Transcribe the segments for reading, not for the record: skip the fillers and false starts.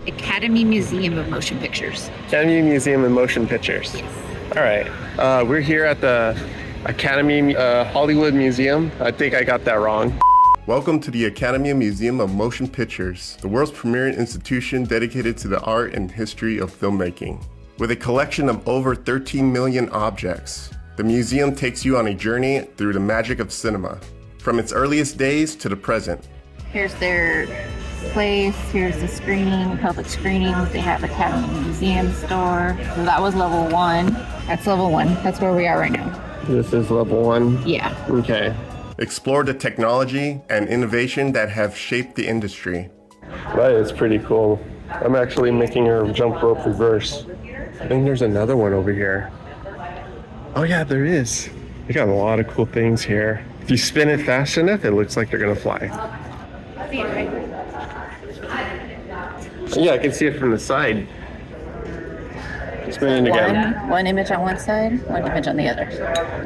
Academy Museum of Motion Pictures. Academy Museum of Motion Pictures. All right. We're here at the Academy Hollywood Museum. I think I got that wrong. Welcome to the Academy Museum of Motion Pictures, the world's premier institution dedicated to the art and history of filmmaking. With a collection of over 13 million objects, the museum takes you on a journey through the magic of cinema, from its earliest days to the present. Here's their place, here's the screening, public screenings. They have Academy Museum store. So that was level 1. That's level 1. That's where we are right now. This is level 1? Yeah. Okay. Explore the technology and innovation that have shaped the industry. That is pretty cool. I'm actually making her jump rope reverse. I think there's another one over here. Oh yeah, there is. They got a lot of cool things here. If you spin it fast enough, it looks like they're gonna fly. Yeah, I can see it from the side. Spin it again. One image on one side, one image on the other.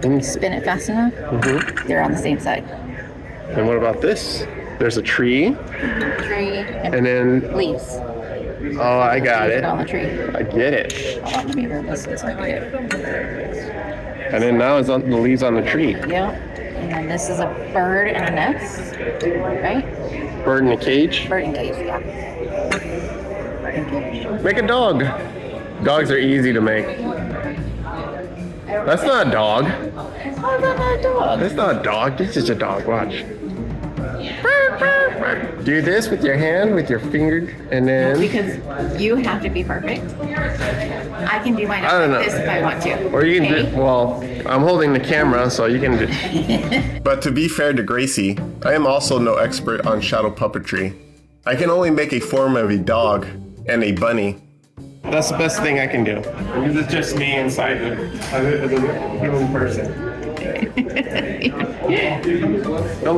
When you spin it fast enough, they're on the same side. And what about this? There's a tree. Tree and then leaves. Oh, I got it. On the tree. I get it. Hold on, let me move this. It's gonna be it. And then now it's on the leaves on the tree. Yeah. And then this is a bird in a nest, right? Bird in a cage. Bird in cage, yeah. Bird in cage. Make a dog. Dogs are easy to make. That's not a dog. How's that not a dog? That's not a dog. This is a dog. Watch. Do this with your hand, with your finger, and then... Because you have to be perfect. I can do mine like this if I want to. Or you can do... Well, I'm holding the camera, so you can do... But to be fair to Gracie, I am also no expert on shadow puppetry. I can only make a form of a dog and a bunny. That's the best thing I can do. This is just me inside the human person.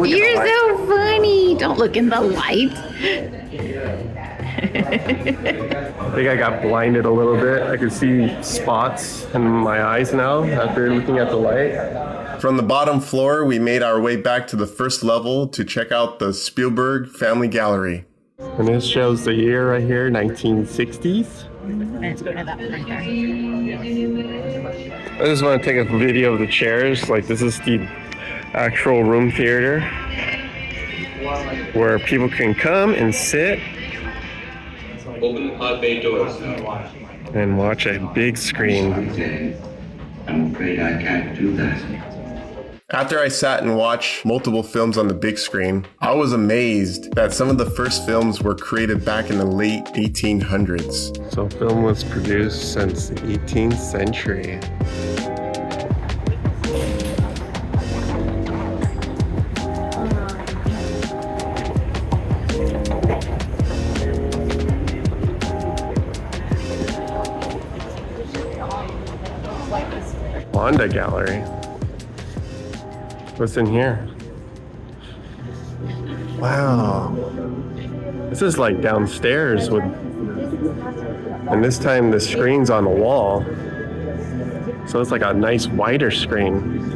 You're so funny. Don't look in the light. I think I got blinded a little bit. I can see spots in my eyes now after looking at the light. From the bottom floor, we made our way back to the first level to check out the Spielberg Family Gallery. And this shows the year right here, 1960s. Let's go to that one right there. I just want to take a video of the chairs. Like, this is the actual room theater where people can come and sit Open hot bay doors. and watch a big screen. I'm afraid I can't do that. After I sat and watched multiple films on the big screen, I was amazed that some of the first films were created back in the late 1800s. So film was produced since the 18th century. Wanda Gallery. What's in here? Wow. This is like downstairs with, and this time the screen's on the wall. So it's like a nice wider screen.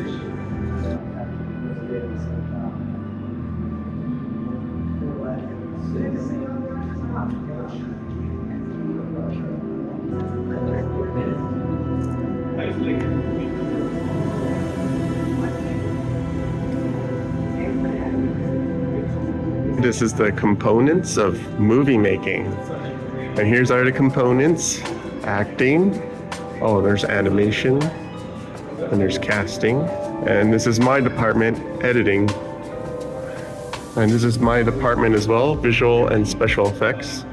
This is the components of movie making. And here's are the components. Acting. Oh, there's animation. And there's casting. And this is my department, editing. And this is my department as well, visual and special effects.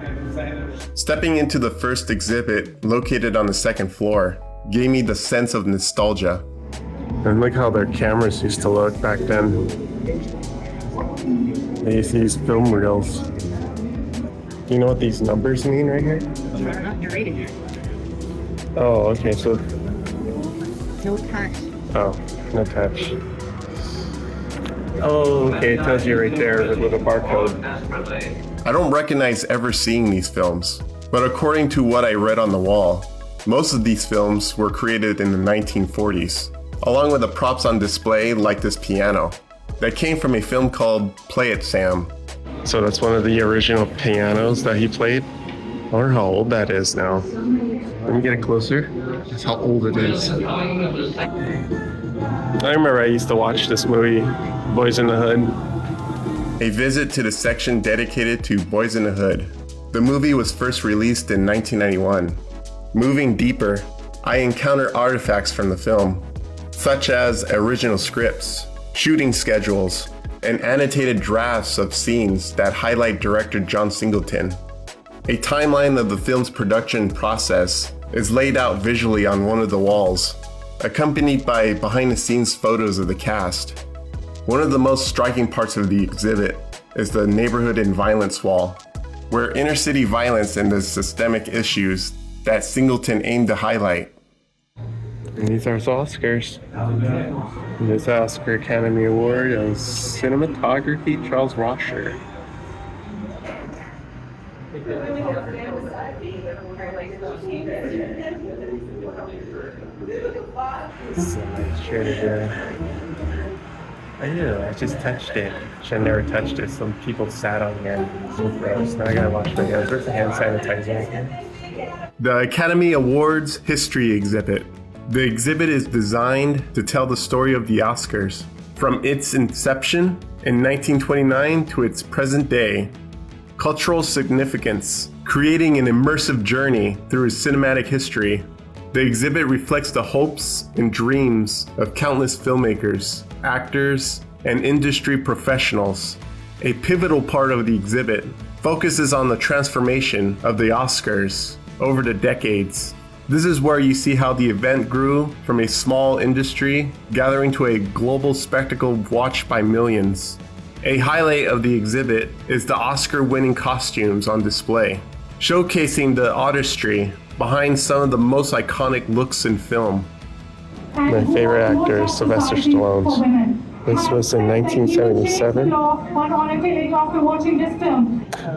Stepping into the first exhibit, located on the second floor, gave me the sense of nostalgia. And look how their cameras used to look back then. They used to use film reels. Do you know what these numbers mean right here? They're not narrated. Oh, okay, so... No touch. Oh, no touch. Oh, okay, it tells you right there with a barcode. I don't recognize ever seeing these films, but according to what I read on the wall, most of these films were created in the 1940s, along with the props on display like this piano, that came from a film called Play It, Sam. So that's one of the original pianos that he played? I wonder how old that is now. Let me get it closer. That's how old it is. I remember I used to watch this movie, Boyz N the Hood. A visit to the section dedicated to Boyz N the Hood. The movie was first released in 1991. Moving deeper, I encounter artifacts from the film, such as original scripts, shooting schedules, and annotated drafts of scenes that highlight director John Singleton. A timeline of the film's production process is laid out visually on one of the walls, accompanied by behind-the-scenes photos of the cast. One of the most striking parts of the exhibit is the neighborhood and violence wall, where inner-city violence and the systemic issues that Singleton aimed to highlight. And these are Oscars. And this Oscar Academy Award of Cinematography, Charles Rosher. This is a nice chair there. I just touched it. Should have never touched it. Some people sat on here. So gross. Now I gotta wash my hands. Where's the hand sanitizer? The Academy Awards History Exhibit. The exhibit is designed to tell the story of the Oscars, from its inception in 1929 to its present day. Cultural significance, creating an immersive journey through its cinematic history. The exhibit reflects the hopes and dreams of countless filmmakers, actors, and industry professionals. A pivotal part of the exhibit focuses on the transformation of the Oscars over the decades. This is where you see how the event grew from a small industry gathering to a global spectacle watched by millions. A highlight of the exhibit is the Oscar-winning costumes on display, showcasing the artistry behind some of the most iconic looks in film. My favorite actor is Sylvester Stallone. This was in 1977.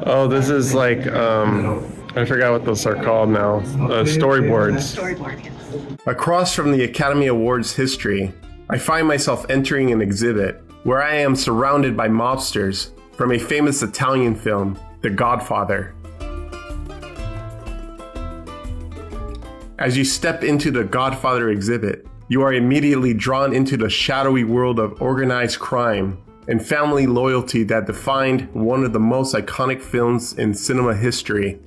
Oh, this is like, I forgot what those are called now. Storyboards. Across from the Academy Awards history, I find myself entering an exhibit where I am surrounded by mobsters from a famous Italian film, The Godfather. As you step into the Godfather exhibit, you are immediately drawn into the shadowy world of organized crime and family loyalty that defined one of the most iconic films in cinema history.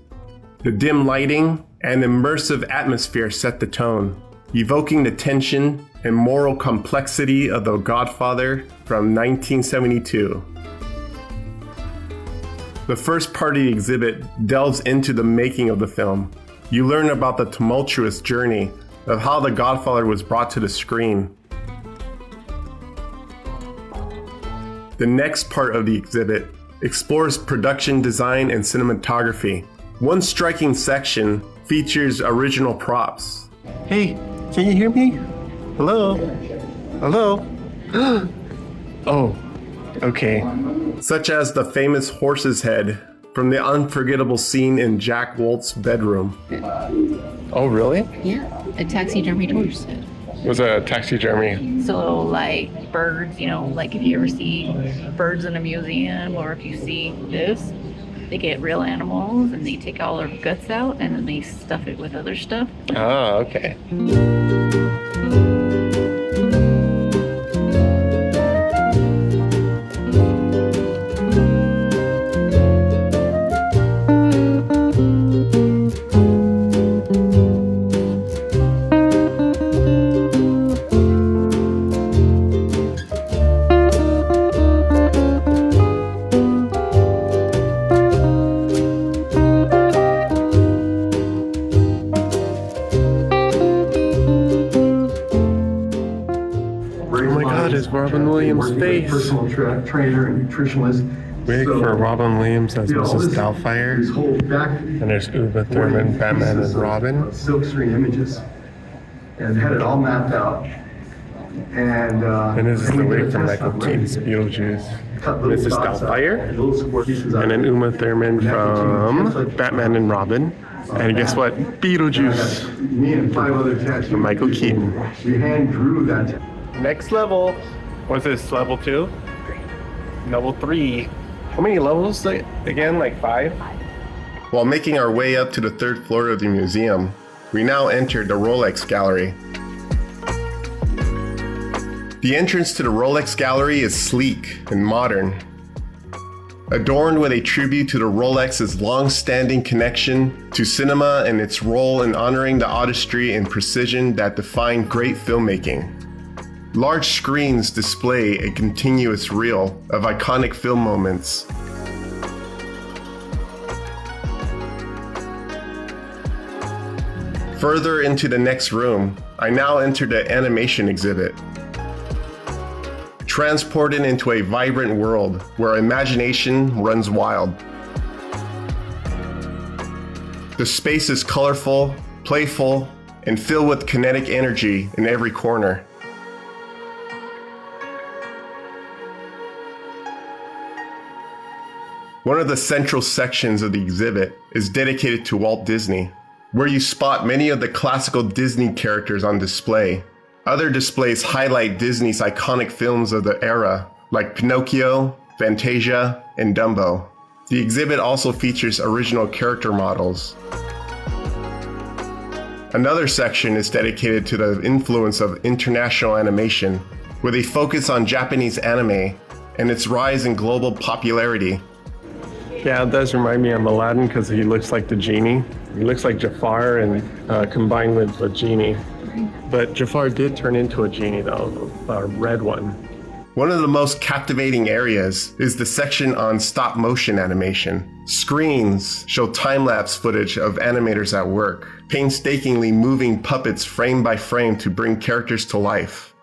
The dim lighting and immersive atmosphere set the tone, evoking the tension and moral complexity of The Godfather from 1972. The first part of the exhibit delves into the making of the film. You learn about the tumultuous journey of how The Godfather was brought to the screen. The next part of the exhibit explores production design and cinematography. One striking section features original props. Hey, can you hear me? Hello? Hello? Oh, okay. Such as the famous horse's head from the unforgettable scene in Jack Wolt's bedroom. Oh, really? Yeah, a taxidermy horse. It was a taxidermy. So like birds, like if you ever see birds in a museum, or if you see this, they get real animals and they take all their guts out and then they stuff it with other stuff. Ah, okay. Robin Williams' face. Personal trainer and nutritionist. Wig for Robin Williams as Mrs. Doubtfire. His whole back. And there's Uma Thurman, Batman, and Robin. Silkscreen images, and had it all mapped out. And this is the wig from Michael Keaton's Beetlejuice. Mrs. Doubtfire. And then Uma Thurman from Batman and Robin. And guess what? Beetlejuice. Me and 5 other tattoos. From Michael Keaton. We hand drew that. Next level. What's this? Level 2? Level 3. How many levels again? Like 5? While making our way up to the third floor of the museum, we now enter the Rolex Gallery. The entrance to the Rolex Gallery is sleek and modern, adorned with a tribute to the Rolex's long-standing connection to cinema and its role in honoring the artistry and precision that define great filmmaking. Large screens display a continuous reel of iconic film moments. Further into the next room, I now enter the animation exhibit. Transported into a vibrant world where imagination runs wild. The space is colorful, playful, and filled with kinetic energy in every corner. One of the central sections of the exhibit is dedicated to Walt Disney, where you spot many of the classical Disney characters on display. Other displays highlight Disney's iconic films of the era, like Pinocchio, Fantasia, and Dumbo. The exhibit also features original character models. Another section is dedicated to the influence of international animation, with a focus on Japanese anime and its rise in global popularity. Yeah, it does remind me of Aladdin because he looks like the genie. He looks like Jafar and combined with a genie. But Jafar did turn into a genie though, a red one. One of the most captivating areas is the section on stop motion animation. Screens show time-lapse footage of animators at work, painstakingly moving puppets frame by frame to bring characters to life.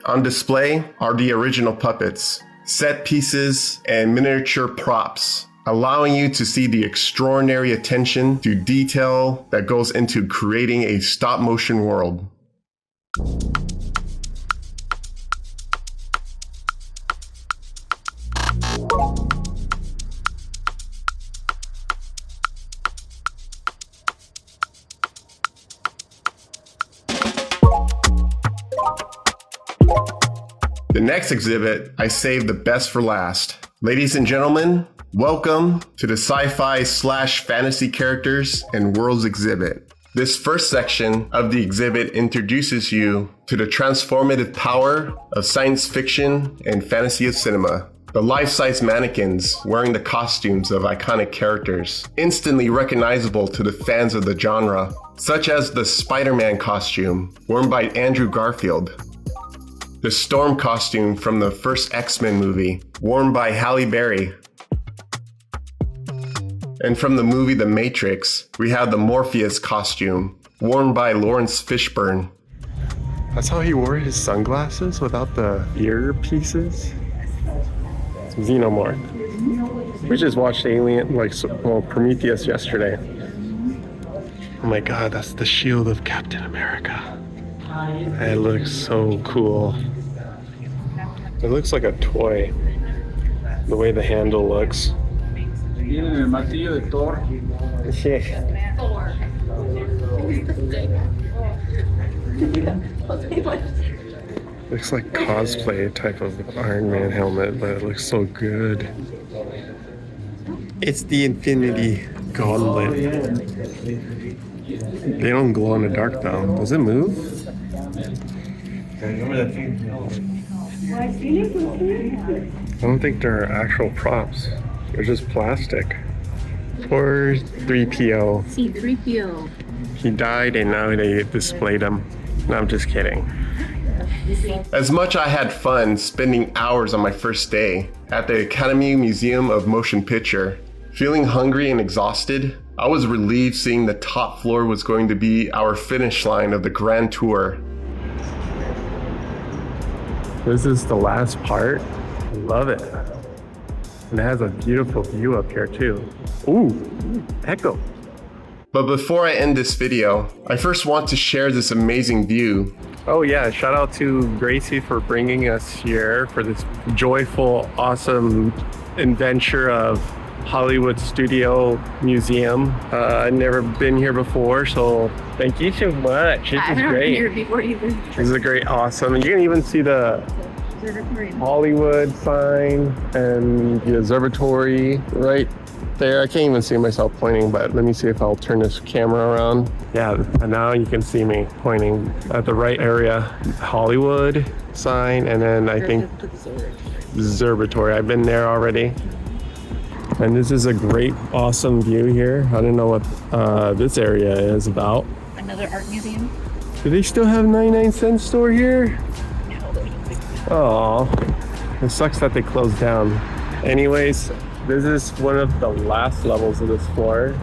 On display are the original puppets, set pieces, and miniature props, allowing you to see the extraordinary attention to detail that goes into creating a stop-motion world. The next exhibit, I saved the best for last. Ladies and gentlemen, welcome to the Sci-fi / fantasy characters and worlds exhibit. This first section of the exhibit introduces you to the transformative power of science fiction and fantasy of cinema. The life-size mannequins wearing the costumes of iconic characters, instantly recognizable to the fans of the genre, such as the Spider-Man costume worn by Andrew Garfield, the Storm costume from the first X-Men movie worn by Halle Berry, and from the movie The Matrix, we have the Morpheus costume worn by Lawrence Fishburne. That's how he wore his sunglasses without the earpieces? Xenomorph. We just watched Prometheus yesterday. Oh my god, that's the shield of Captain America. It looks so cool. It looks like a toy, the way the handle looks. Tienen el martillo de Thor. Looks like cosplay type of Iron Man helmet, but it looks so good. It's the Infinity Gauntlet. They don't glow in the dark though. Does it move? I don't think they're actual props. They're just plastic. Poor 3PO. C-3PO. He died and now they displayed him. No, I'm just kidding. As much I had fun spending hours on my first day at the Academy Museum of Motion Picture, feeling hungry and exhausted, I was relieved seeing the top floor was going to be our finish line of the grand tour. This is the last part. I love it. And it has a beautiful view up here too. Ooh, echo. But before I end this video, I first want to share this amazing view. Oh yeah, shout out to Gracie for bringing us here for this joyful, awesome adventure of Hollywood Studio Museum. I've never been here before, so thank you so much. This is great. I've never been here before either. This is a great, awesome. You can even see the Hollywood sign and the observatory right there. I can't even see myself pointing, but let me see if I'll turn this camera around. Yeah, and now you can see me pointing at the right area. Hollywood sign, and then I think observatory. I've been there already. And this is a great, awesome view here. I don't know what this area is about. Another art museum. Do they still have 99-cent store here? Oh, it sucks that they closed down. Anyways, this is one of the last levels of this floor.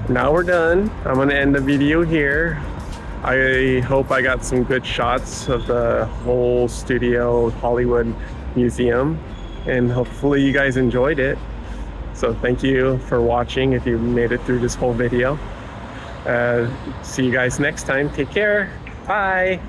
Now we're done. I'm gonna end the video here. I hope I got some good shots of the whole studio Hollywood Museum, and hopefully you guys enjoyed it. So thank you for watching if you made it through this whole video. See you guys next time. Take care. Bye.